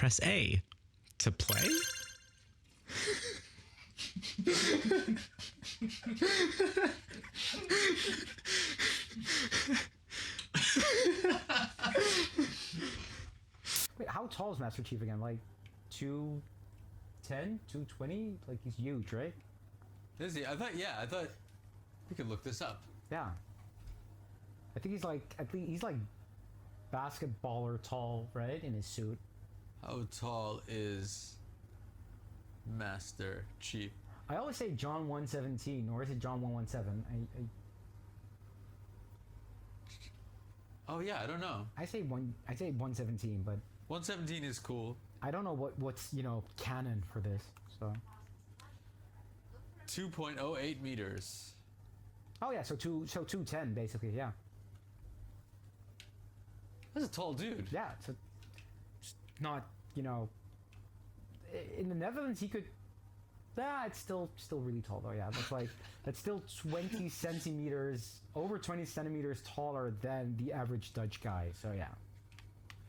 press A to play. Wait, how tall is Master Chief again? Like 210, 220? Like he's huge, right? Is he? I thought we could look this up. Yeah. I think he's like at least he's like basketballer tall, right? In his suit. How tall is Master Chief? I always say John 117, or is it John 117? Oh yeah, I don't know. I say 117, but 117 is cool. I don't know what's canon for this. So 2.08 meters. oh yeah, so 210 basically, yeah. That's a tall dude. Yeah, it's not, in the Netherlands he could. It's still really tall though. Yeah, that's still 20 centimeters, over 20 centimeters taller than the average Dutch guy. So yeah.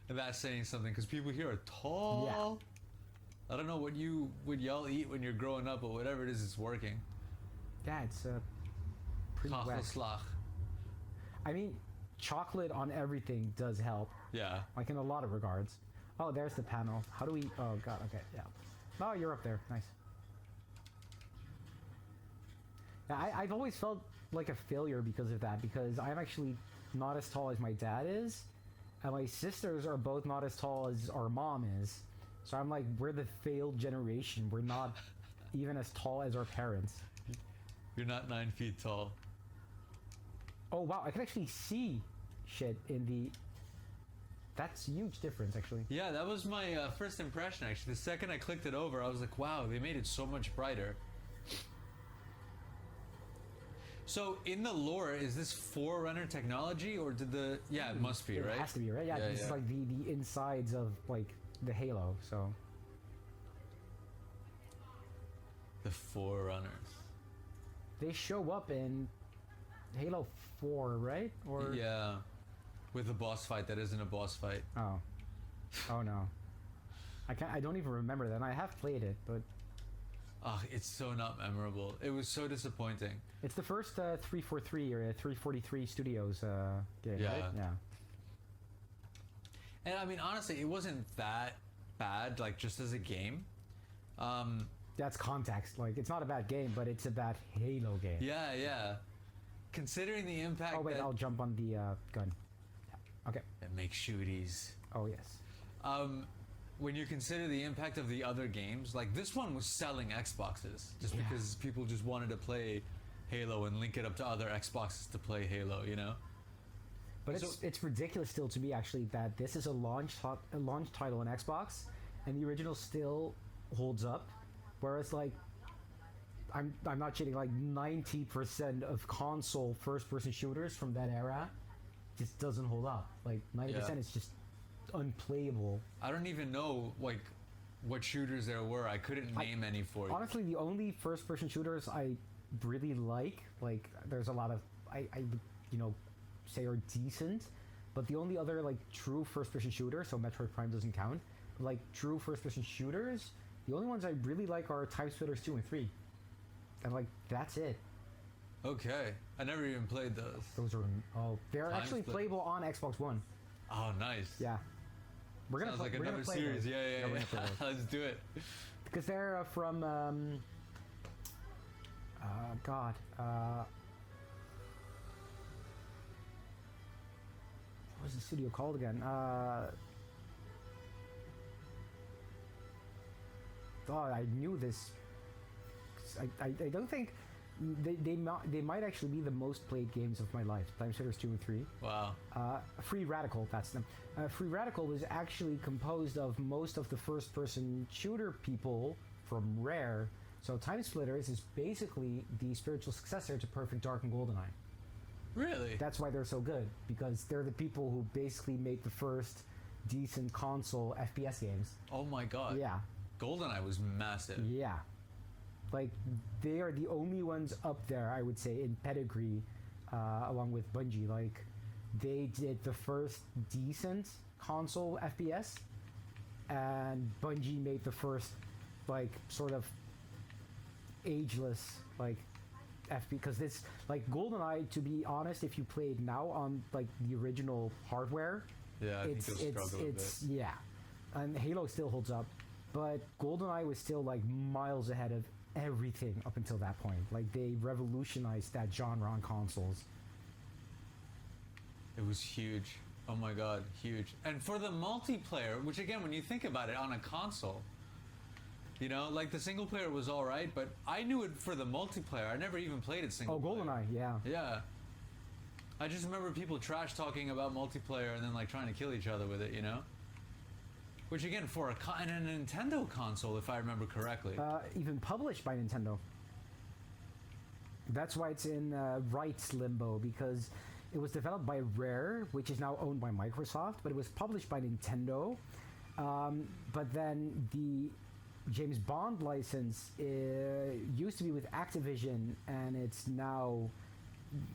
And that's saying something because people here are tall. Yeah. I don't know what y'all eat when you're growing up, but whatever it is, it's working. Yeah, it's pretty whack. Hagelslag. I mean, chocolate on everything does help. Yeah. Like in a lot of regards. Oh, there's the panel. How do we? Oh god. Okay. Yeah. Oh, you're up there. Nice. Yeah, I've always felt like a failure because of that, because I'm actually not as tall as my dad is, and my sisters are both not as tall as our mom is. So I'm like, we're the failed generation. We're not even as tall as our parents. You're not 9 feet tall. Oh wow, I can actually see shit in the... That's a huge difference, actually. Yeah, that was my first impression, actually. The second I clicked it over, I was like, wow, they made it so much brighter. So, in the lore, is this Forerunner technology, or did the... Yeah, it must be, right? It has to be, right? Yeah, this is like the insides of, like, the Halo, so... The Forerunners. They show up in Halo 4, right? Or... Yeah. With a boss fight that isn't a boss fight. Oh. Oh, no. I don't even remember that. I have played it, but... Oh, it's so not memorable. It was so disappointing. It's the first 343 or 343 Studios game, right? Yeah. And I mean, honestly, it wasn't that bad, like, just as a game. That's context. Like, it's not a bad game, but it's a bad Halo game. Yeah, yeah. Considering the impact. Oh, wait, I'll jump on the gun. Yeah. Okay. That makes shooties. Oh, yes. When you consider the impact of the other games, like this one was selling Xboxes just because people just wanted to play Halo and link it up to other Xboxes to play Halo, you know? But it's ridiculous still to me, actually, that this is a launch title on Xbox and the original still holds up, whereas like I'm not cheating, like 90% of console first-person shooters from that era just doesn't hold up. Like 90% is just unplayable. I don't even know like what shooters there were. I couldn't name any for you. Honestly, the only first-person shooters I really like there's a lot of I say are decent, but the only other like true first-person shooter, so Metroid Prime doesn't count, but like true first-person shooters, the only ones I really like are Time Splitters 2 and 3, and like that's it. Okay, I never even played those. Those are they're actually playable on Xbox One. Oh, nice. Yeah. We're gonna Sounds like another series. Yeah. Let's do it. Because they're from God. What was the studio called again? I knew this. I don't think they might actually be the most played games of my life. Time Splitters 2 and 3. Wow. Free Radical, that's them. Free Radical was actually composed of most of the first-person shooter people from Rare. So Time Splitters is basically the spiritual successor to Perfect Dark and GoldenEye. Really? That's why they're so good, because they're the people who basically made the first decent console FPS games. Oh my god. Yeah. GoldenEye was massive. Yeah. Like, they are the only ones up there, I would say, in pedigree, along with Bungie. Like, they did the first decent console FPS, and Bungie made the first like sort of ageless like FP, because this like GoldenEye, to be honest, if you played now on like the original hardware, Yeah, I think you'll struggle a bit. yeah, and Halo still holds up, but GoldenEye was still like miles ahead of everything up until that point. Like they revolutionized that genre on consoles. It was huge. Oh my god, huge. And for the multiplayer, which again, when you think about it on a console, you know, like the single player was all right, but I knew it for the multiplayer. I never even played it single player. GoldenEye, yeah. Yeah. I just remember people trash talking about multiplayer and then like trying to kill each other with it, you know? Which again, for a Nintendo console, if I remember correctly. Even published by Nintendo. That's why it's in rights limbo, because it was developed by Rare, which is now owned by Microsoft, but it was published by Nintendo. But then the James Bond license used to be with Activision, and it's now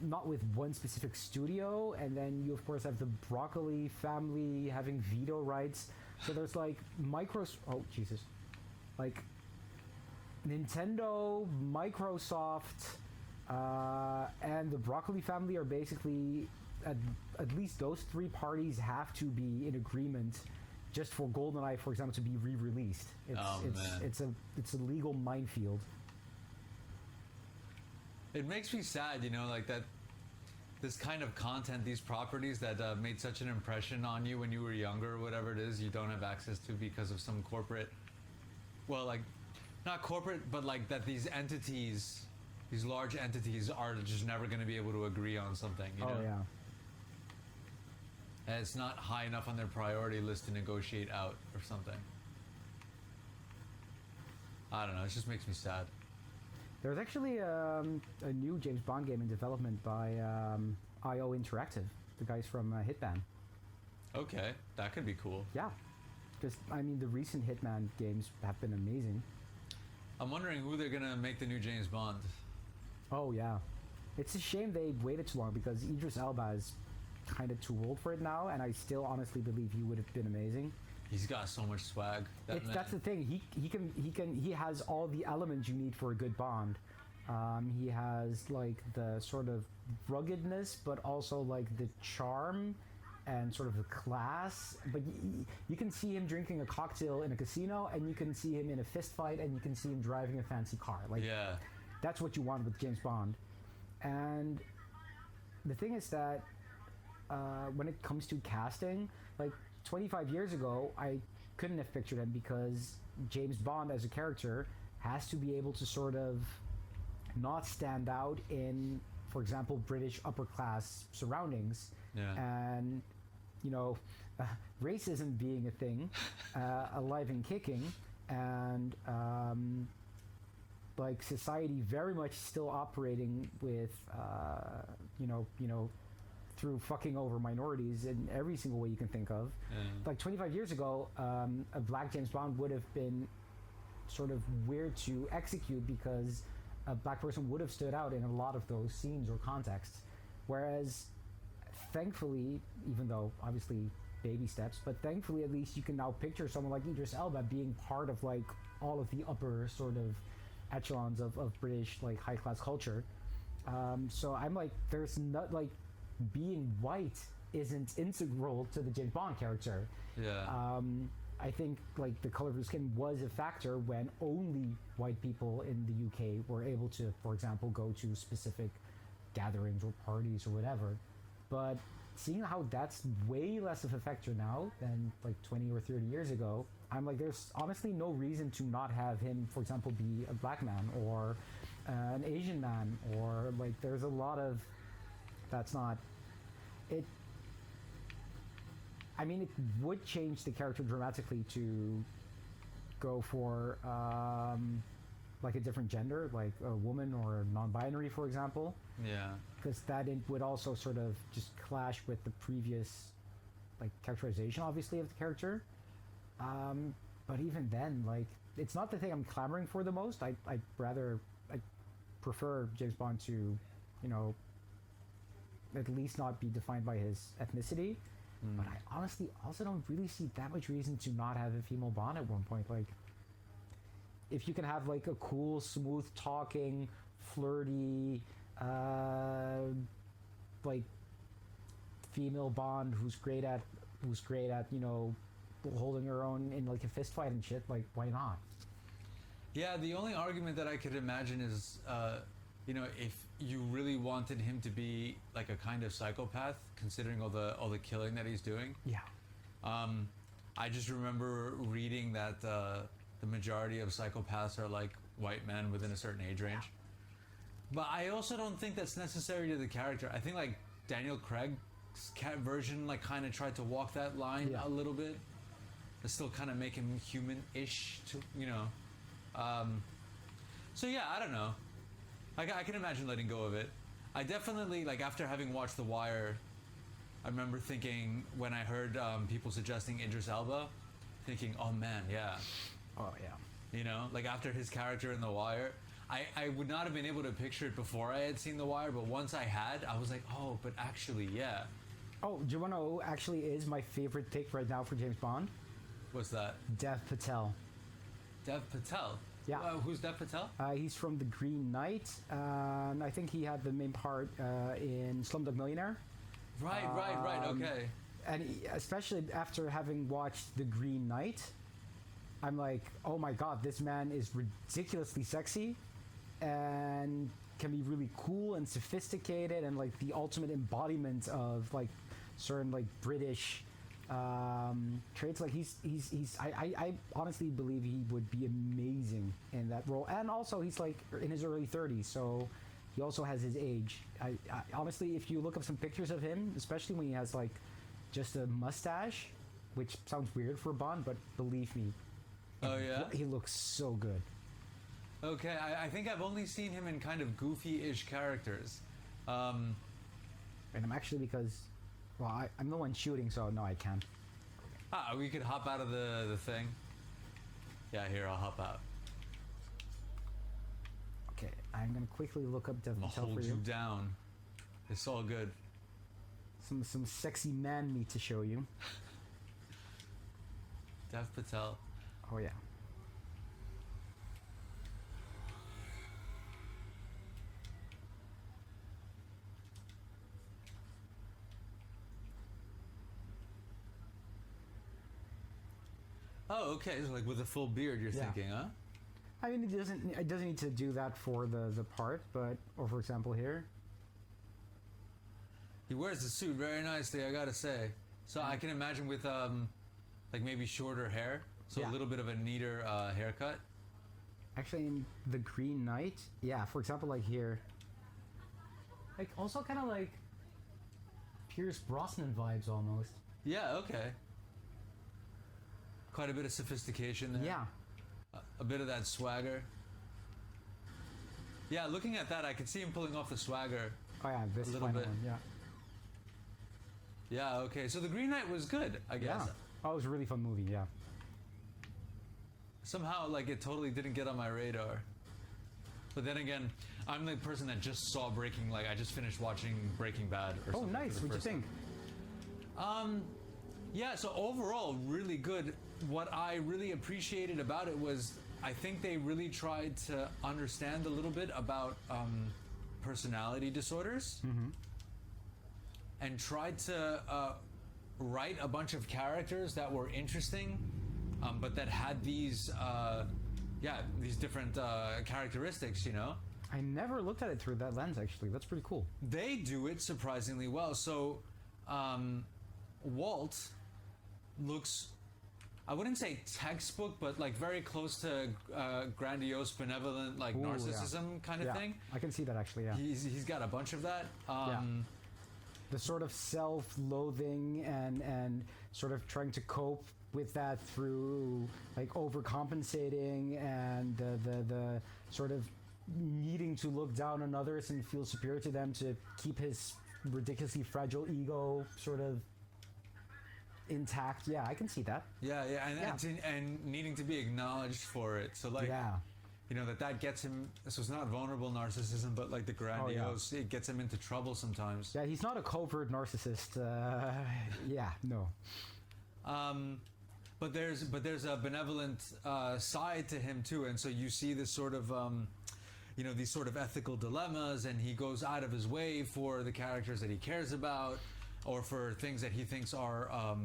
not with one specific studio. And then you, of course, have the Broccoli family having veto rights. So there's like oh Jesus, like Nintendo, Microsoft, and the Broccoli family are basically at least those three parties have to be in agreement just for GoldenEye, for example, to be re-released. It's a legal minefield. It makes me sad, you know, like that. This kind of content, these properties that made such an impression on you when you were younger, or whatever it is, you don't have access to because of some corporate, well, like, not corporate, but like that these entities, these large entities are just never going to be able to agree on something, you know? Oh, yeah. And it's not high enough on their priority list to negotiate out or something. I don't know, it just makes me sad. There's actually a new James Bond game in development by IO Interactive, the guys from Hitman. Okay, that could be cool. Yeah, because I mean the recent Hitman games have been amazing. I'm wondering who they're gonna make the new James Bond. Oh yeah, it's a shame they waited too long, because Idris Elba is kind of too old for it now, and I still honestly believe he would have been amazing. He's got so much swag. That's the thing. He has all the elements you need for a good Bond. He has like the sort of ruggedness, but also like the charm and sort of the class. But you can see him drinking a cocktail in a casino, and you can see him in a fist fight, and you can see him driving a fancy car. Like, yeah, that's what you want with James Bond. And the thing is that when it comes to casting, like 25 years ago, I couldn't have pictured him, because James Bond as a character has to be able to sort of not stand out in, for example, British upper class surroundings. Yeah. And, you know, racism being a thing, alive and kicking, and like society very much still operating with, you know, through fucking over minorities in every single way you can think of. Yeah. Like 25 years ago, a black James Bond would have been sort of weird to execute, because a black person would have stood out in a lot of those scenes or contexts. Whereas, thankfully, even though obviously baby steps, but thankfully at least you can now picture someone like Idris Elba being part of like all of the upper sort of echelons of British like high class culture. So I'm like, there's not like, being white isn't integral to the James Bond character. Yeah. I think like the color of his skin was a factor when only white people in the UK were able to, for example, go to specific gatherings or parties or whatever. But seeing how that's way less of a factor now than like 20 or 30 years ago, I'm like, there's honestly no reason to not have him, for example, be a black man or an Asian man, or like there's a lot of that's not it. I mean, it would change the character dramatically to go for like a different gender, like a woman or non-binary, for example. Yeah. Because that it would also sort of just clash with the previous like characterization, obviously, of the character. But even then, like, it's not the thing I'm clamoring for the most. I prefer James Bond to, you know, at least not be defined by his ethnicity. But I honestly also don't really see that much reason to not have a female Bond at one point. Like, if you can have like a cool, smooth talking, flirty, like female Bond who's great at holding her own in like a fist fight and shit, like why not? Yeah, the only argument that I could imagine is, if you really wanted him to be like a kind of psychopath, considering all the killing that he's doing. Yeah. I just remember reading that the majority of psychopaths are like white men within a certain age range. But I also don't think that's necessary to the character. I think like Daniel Craig's version like kind of tried to walk that line a little bit, but still kind of make him human-ish, so yeah, I don't know. I can imagine letting go of it. I definitely, like, after having watched The Wire, I remember thinking, when I heard people suggesting Idris Elba, thinking, oh man, yeah. Oh yeah. Like after his character in The Wire, I would not have been able to picture it before I had seen The Wire, but once I had, I was like, oh, but actually, yeah. Oh, do you want to know who actually is my favorite pick right now for James Bond? What's that? Dev Patel. Dev Patel? Yeah. Who's Dev Patel? He's from The Green Knight. And I think he had the main part in Slumdog Millionaire. Right, okay. And especially after having watched The Green Knight, I'm like, oh my god, this man is ridiculously sexy and can be really cool and sophisticated and like the ultimate embodiment of like certain like British traits. Like I honestly believe he would be amazing in that role. And also he's like in his early 30s, so he also has his age. I honestly, if you look up some pictures of him, especially when he has like just a mustache, which sounds weird for Bond, but believe me, oh yeah, he looks so good. Okay, I think I've only seen him in kind of goofy-ish characters. And I'm actually, because, well, I'm the one shooting, so no, I can't. We could hop out of the thing. Yeah, here, I'll hop out. Okay, I'm gonna quickly look up Dev I'm gonna Patel for hold you. you down. It's all good. Some sexy man meat to show you. Dev Patel. Oh yeah. Oh, okay. So like with a full beard, you're Yeah. thinking, huh? I mean, it doesn't need to do that for the part, but, or for example here. He wears the suit very nicely, I gotta say. So I can imagine with like maybe shorter hair, so Yeah. a little bit of a neater haircut. Actually, in The Green Knight, yeah, for example, like here. Like, also kind of like Pierce Brosnan vibes almost. Yeah, okay. Quite a bit of sophistication there. Yeah. A bit of that swagger. Yeah, looking at that, I could see him pulling off the swagger. Oh yeah, this A little final bit. one, yeah. Yeah, okay. So the Green Knight was good, I guess. Yeah. Oh, it was a really fun movie, yeah. Somehow, like, it totally didn't get on my radar. But then again, I'm the person that just saw I just finished watching Breaking Bad or Oh, something. nice. for the What'd you first think? time. Yeah, so overall, really good. What I really appreciated about it was I think they really tried to understand a little bit about personality disorders and tried to write a bunch of characters that were interesting, but that had these different characteristics, I never looked at it through that lens, actually. That's pretty cool. They do it surprisingly well. So, Walt looks, I wouldn't say textbook, but like very close to grandiose, benevolent, like Ooh, narcissism kind of Yeah, thing. I can see that, actually, yeah. He's got a bunch of that. The sort of self-loathing and sort of trying to cope with that through like overcompensating and the sort of needing to look down on others and feel superior to them to keep his ridiculously fragile ego sort of intact. Yeah, I can see that. Yeah, and needing to be acknowledged for it. So like, Yeah. you know, that gets him. So it's not vulnerable narcissism, but like the grandiose, it gets him into trouble sometimes. Yeah, he's not a covert narcissist. Yeah, no. But there's a benevolent side to him too, and so you see this sort of you know, these sort of ethical dilemmas, and he goes out of his way for the characters that he cares about, or for things that he thinks are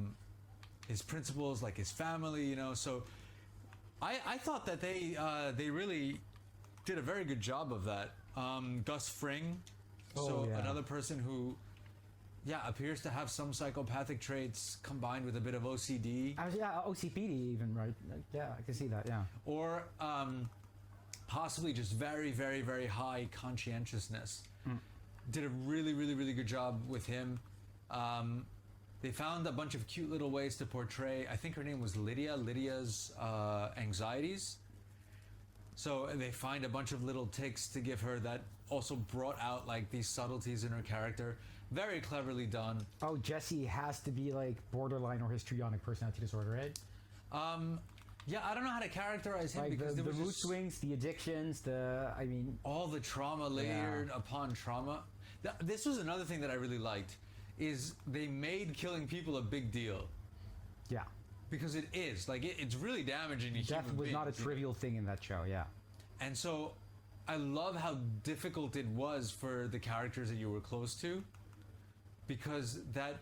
his principles, like his family, you know. So I thought that they really did a very good job of that. Gus Fring, another person who, yeah, appears to have some psychopathic traits combined with a bit of OCD. Yeah, OCPD even, right? Yeah, I can see that, yeah. Or possibly just very, very, very high conscientiousness. Did a really, really, really good job with him. They found a bunch of cute little ways to portray, I think her name was Lydia's anxieties. So they find a bunch of little tics to give her that also brought out like these subtleties in her character. Very cleverly done. Oh, Jesse has to be like borderline or histrionic personality disorder, right? Yeah, I don't know how to characterize him, Like because the there was mood just swings, the addictions, I mean... all the trauma layered upon trauma. This was another thing that I really liked, is they made killing people a big deal. Yeah. Because it is. Like, it's really damaging to Death human was beings. not a trivial thing in that show, yeah. And so I love how difficult it was for the characters that you were close to, because that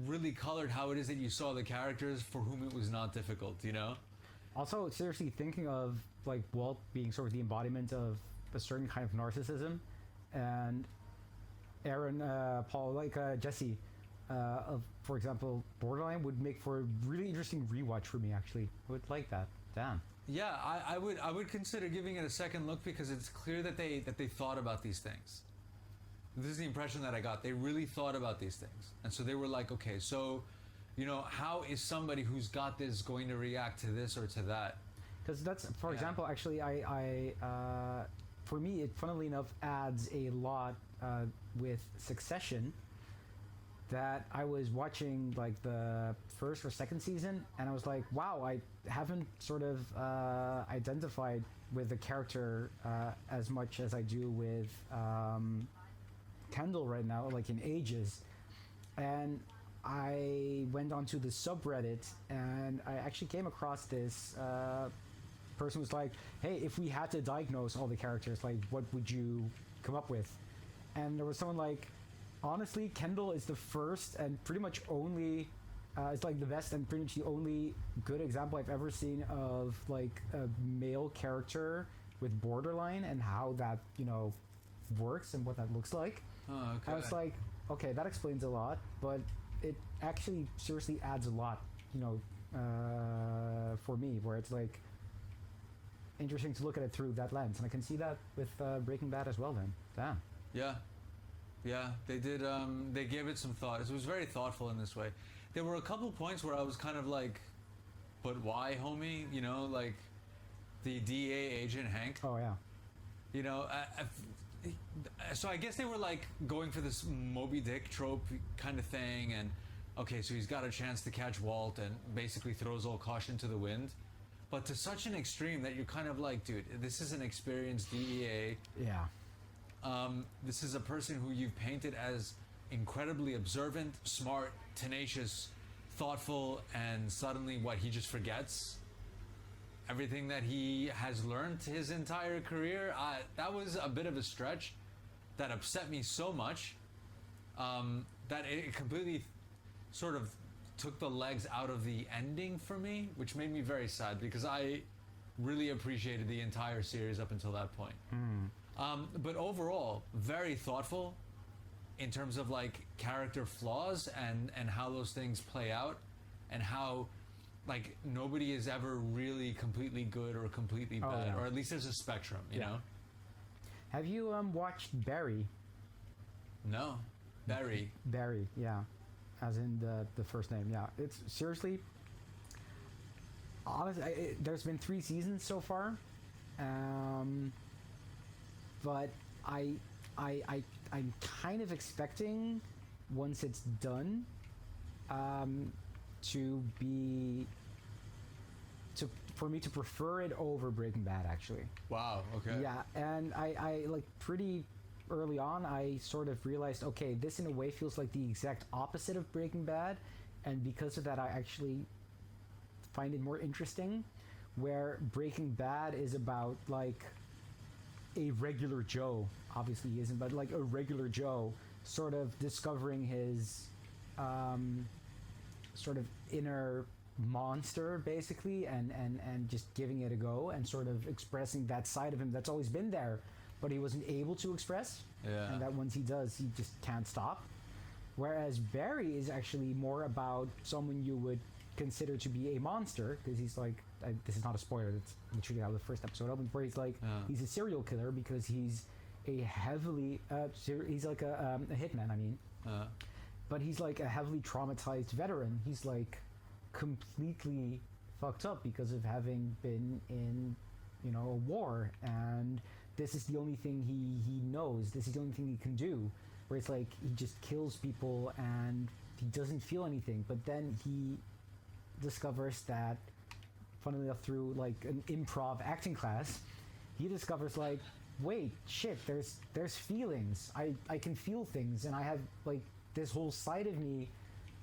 really colored how it is that you saw the characters for whom it was not difficult, you know? Also, seriously, thinking of like Walt being sort of the embodiment of a certain kind of narcissism, and Aaron, Paul, like Jesse, of, for example, Borderline would make for a really interesting rewatch for me, actually. I would like that. Damn. Yeah, I would consider giving it a second look, because it's clear that they thought about these things. This is the impression that I got. They really thought about these things. And so they were like, okay, so, you know, how is somebody who's got this going to react to this or to that? Because that's, for example, actually, for me, it funnily enough adds a lot with Succession, that I was watching like the first or second season, and I was like, wow, I haven't sort of identified with the character as much as I do with Kendall right now, like in ages. And I went onto the subreddit, and I actually came across this person was like, hey, if we had to diagnose all the characters, like, what would you come up with? And there was someone like, honestly, Kendall is the first and pretty much only it's like the best and pretty much the only good example I've ever seen of like a male character with borderline and how that, you know, works and what that looks like. Oh, okay. I was like, okay, that explains a lot, but it actually seriously adds a lot, you know, for me, where it's like interesting to look at it through that lens, and I can see that with Breaking Bad as well. Then, damn. Yeah, they did. They gave it some thought. It was very thoughtful in this way. There were a couple points where I was kind of like, but why, homie? You know, like the DA agent Hank. Oh yeah. You know, so I guess they were like going for this Moby Dick trope kind of thing, and okay, so he's got a chance to catch Walt and basically throws all caution to the wind, but to such an extreme that you're kind of like, dude, this is an experienced DEA. Yeah. This is a person who you've painted as incredibly observant, smart, tenacious, thoughtful, and suddenly what, he just forgets everything that he has learned his entire career. That was a bit of a stretch that upset me so much that it completely sort of took the legs out of the ending for me, which made me very sad because I really appreciated the entire series up until that point. But overall, very thoughtful in terms of like character flaws and how those things play out, and how like nobody is ever really completely good or completely bad, yeah. or at least there's a spectrum, you know? Have you watched Barry? No. Barry. Barry, yeah. As in the first name, yeah. It's seriously, honestly, there's been 3 seasons so far. But I'm kind of expecting, once it's done, for me to prefer it over Breaking Bad, actually. Wow. Okay. Yeah, and I like pretty early on, I sort of realized, okay, this in a way feels like the exact opposite of Breaking Bad, and because of that, I actually find it more interesting. Where Breaking Bad is about like a regular Joe, obviously he isn't, but like a regular Joe, sort of discovering his sort of inner monster basically and just giving it a go and sort of expressing that side of him that's always been there but he wasn't able to express, and that once he does he just can't stop. Whereas Barry is actually more about someone you would consider to be a monster, because he's like, this is not a spoiler, it's literally how the first episode opens, where he's like, he's a serial killer because he's a heavily he's like a hitman, I mean, but he's like a heavily traumatized veteran. He's like completely fucked up because of having been in, you know, a war, and this is the only thing he knows, this is the only thing he can do, where it's like he just kills people and he doesn't feel anything. But then he discovers that, funnily enough, through like an improv acting class, he discovers like, wait, shit, there's feelings, I can feel things, and I have like this whole side of me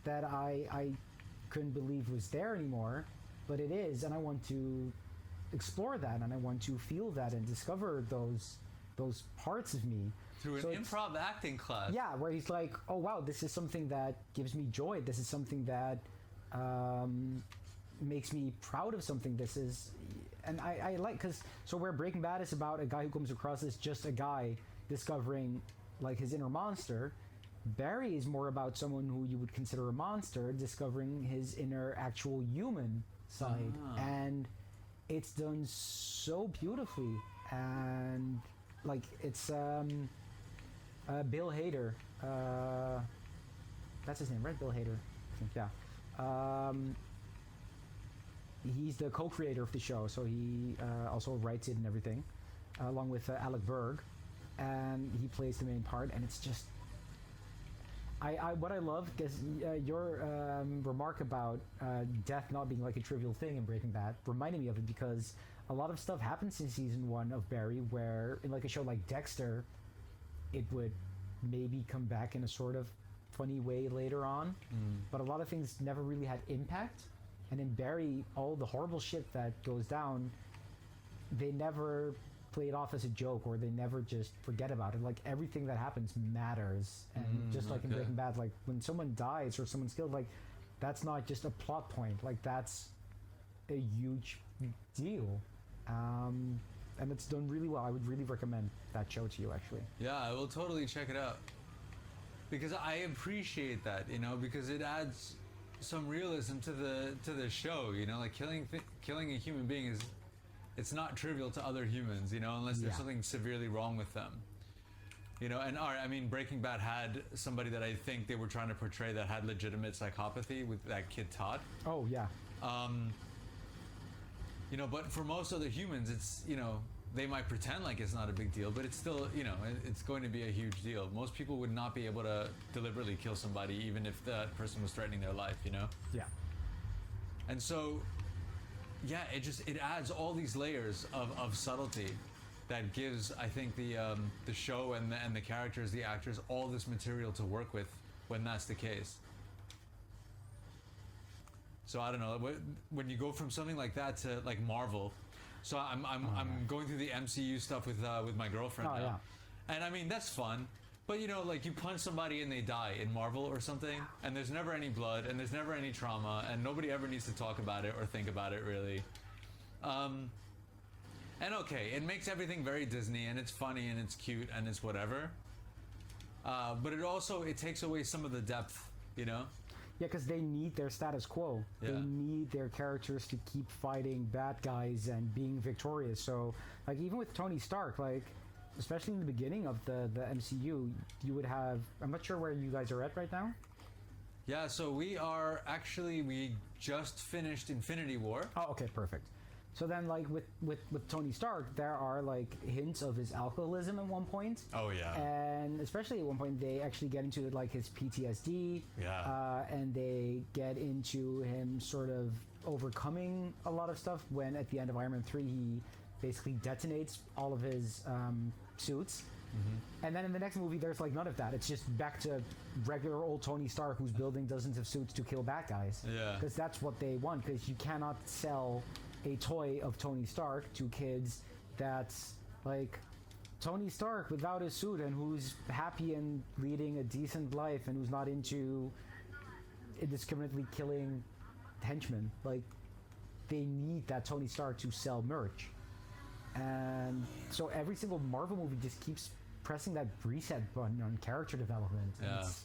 that I couldn't believe was there anymore, but it is, and I want to explore that, and I want to feel that and discover those parts of me through an improv acting class. Yeah, where he's like, oh wow, this is something that gives me joy, this is something that makes me proud of something, this is, and I like, because so where Breaking Bad is about a guy who comes across as just a guy discovering like his inner monster, Barry is more about someone who you would consider a monster discovering his inner actual human side. And it's done so beautifully, and like it's Bill Hader, that's his name, right? Bill Hader, I think. Yeah. He's the co-creator of the show, so he also writes it and everything, along with Alec Berg, and he plays the main part. And it's just, what I love, because your remark about death not being like a trivial thing in Breaking Bad reminded me of it, because a lot of stuff happens in season 1 of Barry, where in like a show like Dexter, it would maybe come back in a sort of funny way later on, but a lot of things never really had impact. And in Barry, all the horrible shit that goes down, they never play it off as a joke, or they never just forget about it. Like everything that happens matters, and just like in Breaking Bad, like when someone dies or someone's killed, like that's not just a plot point, like that's a huge deal, and it's done really well. I would really recommend that show to you, actually. Yeah, I will totally check it out, because I appreciate that, you know, because it adds some realism to the show, you know, like killing a human being is, it's not trivial to other humans, you know, unless there's something severely wrong with them, you know. And I mean, Breaking Bad had somebody that I think they were trying to portray that had legitimate psychopathy with that kid Todd. Oh yeah. You know, but for most other humans, it's, you know, they might pretend like it's not a big deal, but it's still, you know, it's going to be a huge deal. Most people would not be able to deliberately kill somebody, even if that person was threatening their life, you know? Yeah. And so, yeah, it adds all these layers of subtlety that gives, I think, the show and the characters, the actors, all this material to work with when that's the case. So I don't know, when you go from something like that to like Marvel. So I'm going through the MCU stuff with my girlfriend now. Yeah. And I mean, that's fun. But you know, like you punch somebody and they die in Marvel or something, and there's never any blood, and there's never any trauma, and nobody ever needs to talk about it or think about it really. And okay, it makes everything very Disney, and it's funny, and it's cute, and it's whatever. But it takes away some of the depth, you know? Yeah, because they need their status quo. Yeah. They need their characters to keep fighting bad guys and being victorious. So, like, even with Tony Stark, like, especially in the beginning of the MCU, you would have... I'm not sure where you guys are at right now. Yeah, so we just finished Infinity War. Oh, okay, perfect. So then, like, with Tony Stark, there are, like, hints of his alcoholism at one point. Oh, yeah. And especially at one point, they actually get into, like, his PTSD. Yeah. And they get into him sort of overcoming a lot of stuff when at the end of Iron Man 3 he basically detonates all of his suits. And then in the next movie there's like none of that. It's just back to regular old Tony Stark who's building dozens of suits to kill bad guys. Yeah. Because that's what they want, because you cannot sell a toy of Tony Stark to kids that's like Tony Stark without his suit and who's happy and leading a decent life and who's not into indiscriminately killing henchmen. Like, they need that Tony Stark to sell merch. And so every single Marvel movie just keeps pressing that reset button on character development. Yeah. It's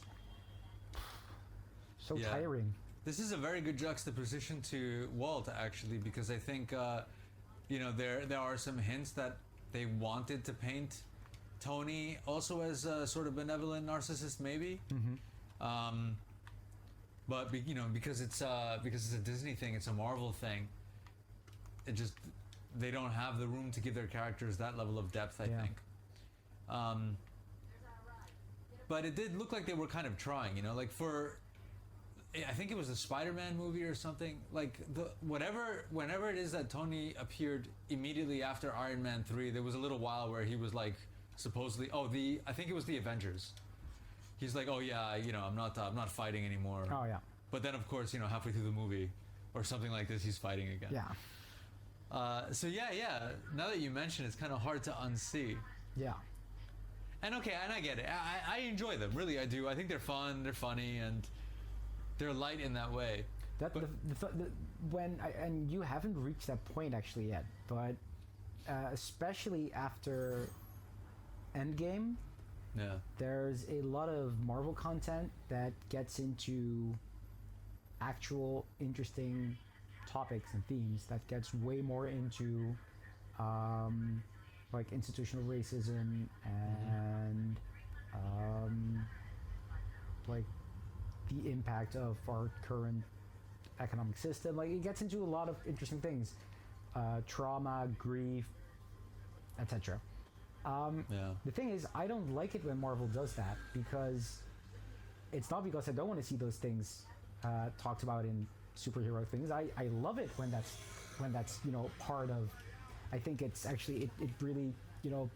so Yeah. tiring. This is a very good juxtaposition to Walt, actually, because I think there are some hints that they wanted to paint Tony also as a sort of benevolent narcissist, maybe. But because it's a Disney thing, it's a Marvel thing. It just, they don't have the room to give their characters that level of depth, I think. But it did look like they were kind of trying, like I think it was a Spider-Man movie or something. Like whenever it is that Tony appeared immediately after Iron Man 3, there was a little while where he was like supposedly, I think it was the Avengers. He's like, oh yeah, I'm not fighting anymore. Oh yeah. But then of course, halfway through the movie or something like this, he's fighting again. Yeah. So yeah. Now that you mention it, it's kind of hard to unsee. Yeah. And okay, and I get it. I enjoy them, really, I do. I think they're fun, they're funny, and they're light in that way. And you haven't reached that point actually yet, but especially after Endgame, there's a lot of Marvel content that gets into actual interesting topics and themes, that gets way more into like institutional racism and like the impact of our current economic system. Like, it gets into a lot of interesting things, trauma, grief, etc. The thing is, I don't like it when Marvel does that, because it's not because I don't want to see those things talked about in superhero things. I love it when that's part of. I think it's actually it really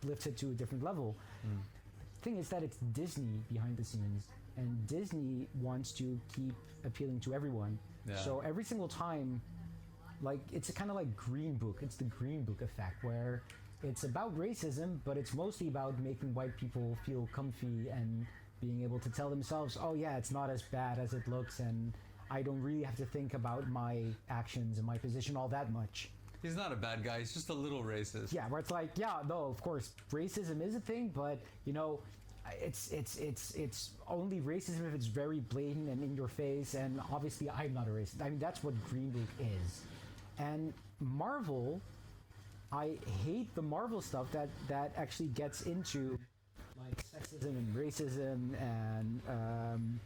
lifts it to a different level. The thing is that it's Disney behind the scenes, and Disney wants to keep appealing to everyone. So every single time, like, it's kind of like Green Book. It's the Green Book effect, where it's about racism, but it's mostly about making white people feel comfy and being able to tell themselves, oh yeah, it's not as bad as it looks, and I don't really have to think about my actions and my position all that much. He's not a bad guy, he's just a little racist. Yeah, where it's like, yeah, no, of course, racism is a thing, but it's only racism if it's very blatant and in your face, and obviously I'm not a racist. I mean, that's what Green Book is. And Marvel, I hate the Marvel stuff that actually gets into like sexism and racism and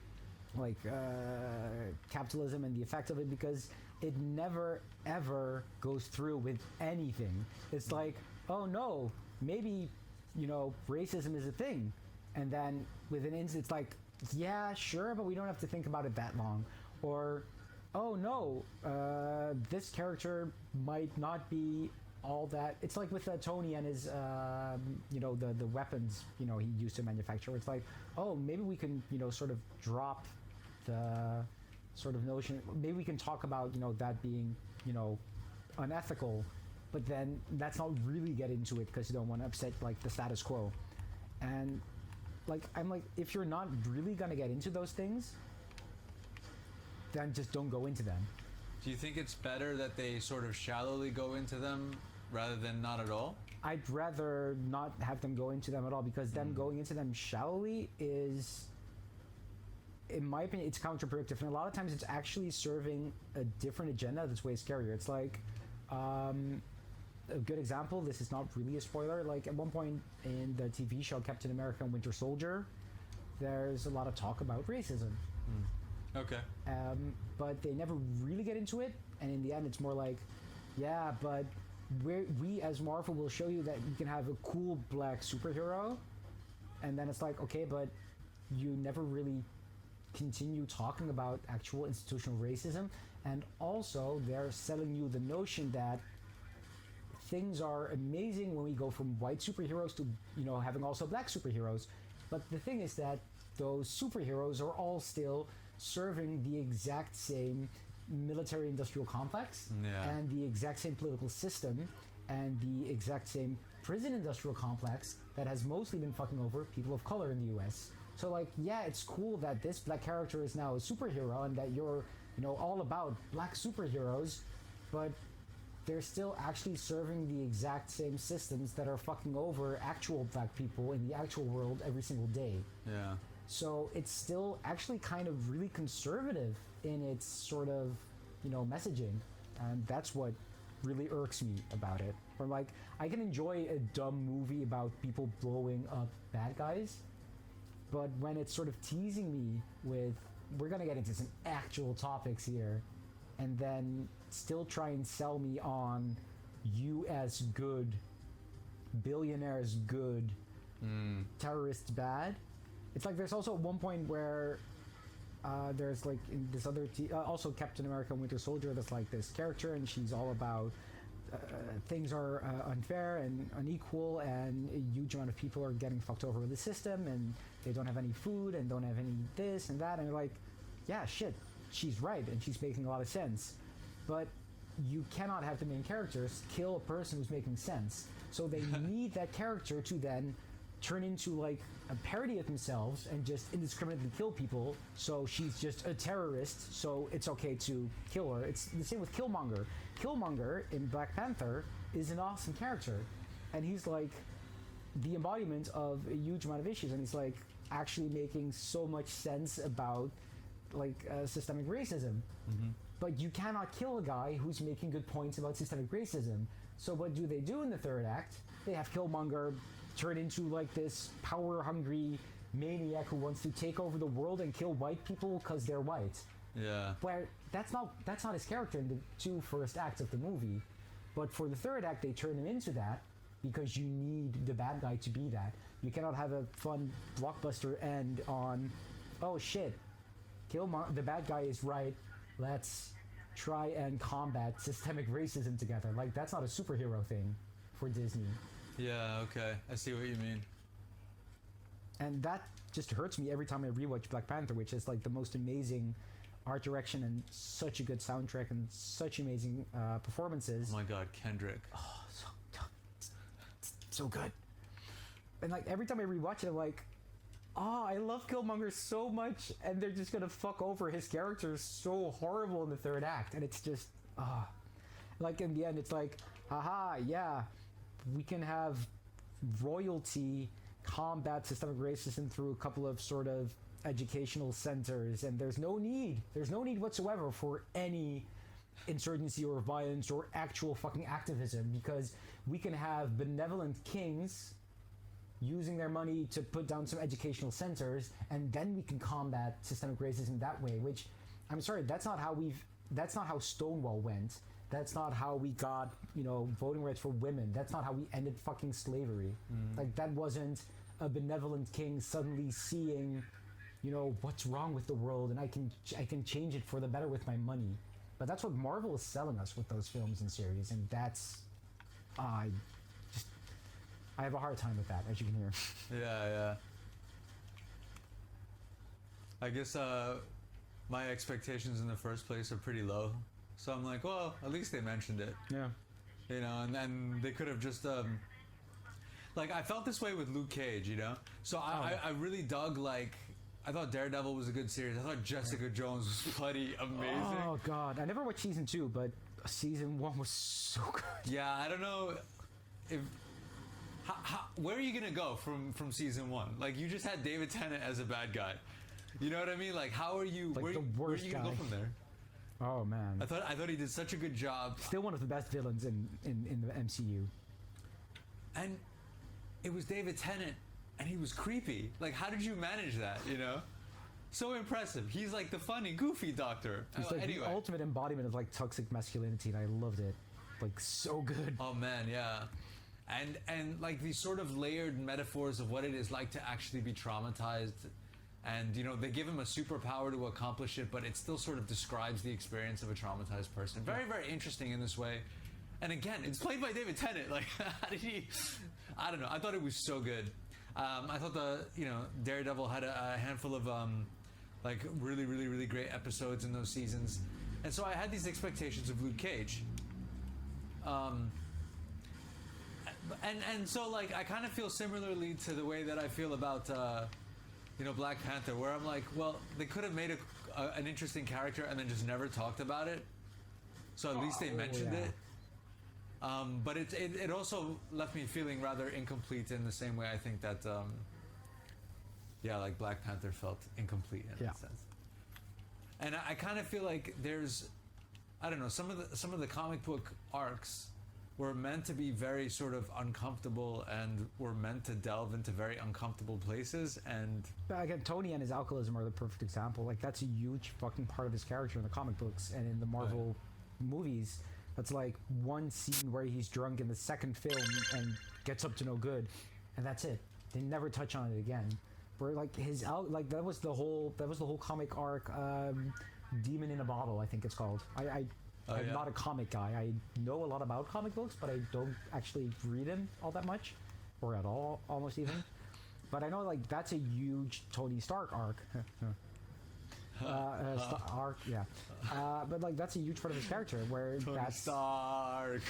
capitalism and the effect of it, because it never ever goes through with anything. It's like, oh no, maybe racism is a thing, and then within instant it's like, yeah, sure, but we don't have to think about it that long. Or, oh no, this character might not be all that. It's like with Tony and his the weapons he used to manufacture. It's like, oh, maybe we can sort of drop the sort of notion. Maybe we can talk about that being unethical, but then that's not really get into it, because you don't want to upset like the status quo. And like, I'm like, if you're not really gonna get into those things, then just don't go into them. Do you think it's better that they sort of shallowly go into them rather than not at all? I'd rather not have them go into them at all, because them going into them shallowly is, in my opinion, it's counterproductive, and a lot of times it's actually serving a different agenda that's way scarier. It's like, a good example, this is not really a spoiler, like at one point in the TV show Captain America and Winter Soldier, there's a lot of talk about racism. Okay. But they never really get into it, and in the end it's more like, yeah, but we as Marvel will show you that you can have a cool black superhero, and then it's like, okay, but you never really continue talking about actual institutional racism. And also, they're selling you the notion that things are amazing when we go from white superheroes to, having also black superheroes. But the thing is that those superheroes are all still serving the exact same military industrial complex and the exact same political system and the exact same prison industrial complex that has mostly been fucking over people of color in the US. So like, yeah, it's cool that this black character is now a superhero and that you're, all about black superheroes, but they're still actually serving the exact same systems that are fucking over actual black people in the actual world every single day. Yeah. So it's still actually kind of really conservative in its sort of, messaging. And that's what really irks me about it. Or like, I can enjoy a dumb movie about people blowing up bad guys, but when it's sort of teasing me with, we're gonna get into some actual topics here, and then still try and sell me on you as good, billionaires good, terrorists bad. It's like there's also one point where there's like in this other also Captain America Winter Soldier, that's like this character, and she's all about things are unfair and unequal, and a huge amount of people are getting fucked over with the system, and they don't have any food and don't have any this and that, and you're like, yeah, shit, she's right, and she's making a lot of sense. But you cannot have the main characters kill a person who's making sense. So they need that character to then turn into like a parody of themselves and just indiscriminately kill people. So she's just a terrorist, so it's okay to kill her. It's the same with Killmonger. Killmonger in Black Panther is an awesome character, and he's like the embodiment of a huge amount of issues, and he's like actually making so much sense about like systemic racism. But you cannot kill a guy who's making good points about systemic racism. So what do they do in the third act? They have Killmonger turn into like this power-hungry maniac who wants to take over the world and kill white people because they're white. Yeah. Where that's not his character in the two first acts of the movie. But for the third act, they turn him into that because you need the bad guy to be that. You cannot have a fun blockbuster end on, oh shit, the bad guy is right, let's try and combat systemic racism together. Like, that's not a superhero thing for Disney. Yeah, okay. I see what you mean. And that just hurts me every time I rewatch Black Panther, which is like the most amazing art direction and such a good soundtrack and such amazing performances. Oh my god, Kendrick. Oh, so good. And like every time I rewatch it, I'm like, oh, I love Killmonger so much, and they're just gonna fuck over his character so horrible in the third act, and it's just, like in the end, it's like, haha, yeah, we can have royalty combat systemic racism through a couple of sort of educational centers, and there's no need whatsoever for any insurgency or violence or actual fucking activism, because we can have benevolent kings using their money to put down some educational centers, and then we can combat systemic racism that way, which, I'm sorry, that's not how Stonewall went. That's not how we got, voting rights for women. That's not how we ended fucking slavery. Like, that wasn't a benevolent king suddenly seeing, what's wrong with the world, and I can change it for the better with my money. But that's what Marvel is selling us with those films and series, and that's, I have a hard time with that, as you can hear. Yeah. I guess my expectations in the first place are pretty low. So I'm like, well, at least they mentioned it. Yeah. And they could have just, like, I felt this way with Luke Cage, So I really dug, like, I thought Daredevil was a good series. I thought Jessica Jones was bloody amazing. Oh, God. I never watched season 2, but season 1 was so good. Yeah, I don't know if... where are you going to go from season 1? Like, you just had David Tennant as a bad guy. You know what I mean? Like, how are you... Like where are you going to go from there? Oh, man. I thought he did such a good job. Still one of the best villains in the MCU. And it was David Tennant, and he was creepy. Like, how did you manage that, So impressive. He's like the funny, goofy doctor. He's like the ultimate embodiment of like toxic masculinity, and I loved it. Like, so good. Oh, man, yeah. And like these sort of layered metaphors of what it is like to actually be traumatized and they give him a superpower to accomplish it, but it still sort of describes the experience of a traumatized person. Very, very interesting in this way. And again, it's played by David Tennant. Like, how did he? I don't know. I thought it was so good. I thought Daredevil had a handful of like really, really, really great episodes in those seasons, and so I had these expectations of Luke Cage. And so like I kind of feel similarly to the way that I feel about Black Panther, where I'm like, well, they could have made an interesting character and then just never talked about it, so at least they mentioned it. But it also left me feeling rather incomplete in the same way I think that like Black Panther felt incomplete in that sense. And I kind of feel like there's, I don't know, some of the comic book arcs were meant to be very sort of uncomfortable and were meant to delve into very uncomfortable places. And again, Tony and his alcoholism are the perfect example. Like, that's a huge fucking part of his character in the comic books and in the Marvel movies. That's like one scene where he's drunk in the second film and gets up to no good, and that's it. They never touch on it again. Where like that was the whole comic arc, Demon in a Bottle, I think it's called. I'm not a comic guy. I know a lot about comic books, but I don't actually read them all that much, or at all, almost even. But I know like that's a huge Tony Stark arc. Arc, yeah. But like that's a huge part of his character, where Tony that's Stark.